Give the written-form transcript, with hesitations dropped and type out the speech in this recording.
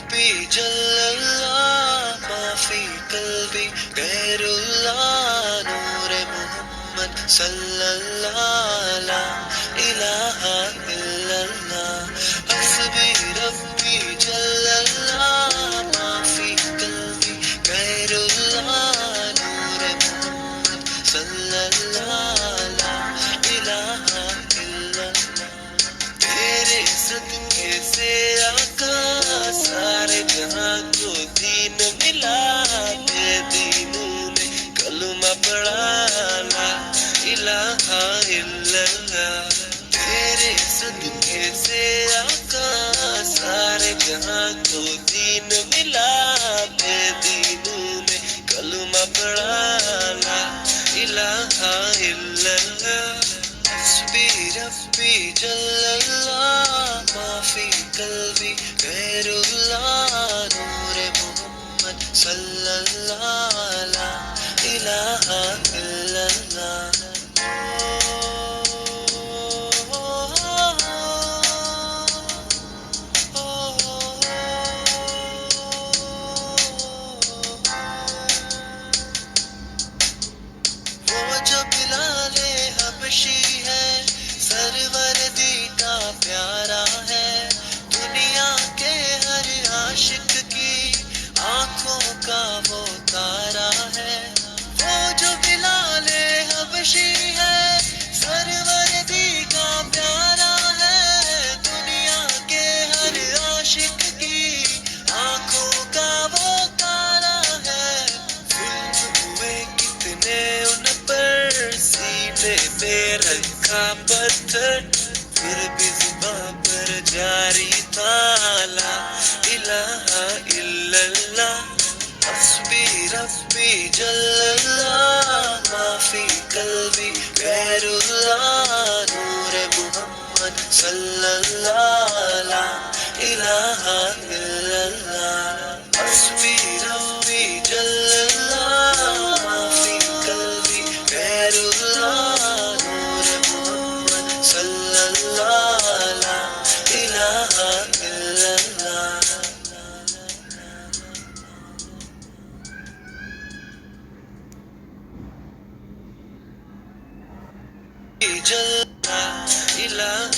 ربي جل الله ما في قلبي غير الله نور محمد صلى الله لا إله إلا الله حسبي ربي جل الله ما في قلبي غير الله نور محمد صلى الله لا إله إلا الله تیرے صدقے سے آقا سارے جہاں کو دین ملا بے دینوں نے کلمہ پڑھا لا الہ الا اللہ تیرے صدقے سے آقا سارے جہاں کو دین ملا بے دینوں نے کلمہ پڑھا لا الہ الا اللہ حسبي ربي جل الله ما في قلبي غير الله نور محمد صلى الله لا إله إلا الله وہ جو بلال حبشی ہے سروردی کا پیارا ہے دنیا کے ہر عاشق کی آنکھوں کا وہ تارا ہے وہ جو بلال حبشی ہے سروردی کا پیارا ہے دنیا کے ہر عاشق کی آنکھوں کا وہ تارا ہے ظلم ہوئے کتنے ان پر سینے پہ رکھا پتھر پھر بھی زباں پر جاری تھا لا الہ الا اللہ حسبی ربی جل اللہ ما فی قلبی غیر اللہ نور محمد صلی اللہ لا الہ الا اللہ حسبی ربی جل اللہ ما فی قلبی غیر اللہ نور محمد صلی اللہ لا الہ الا اللہ جل لا الہ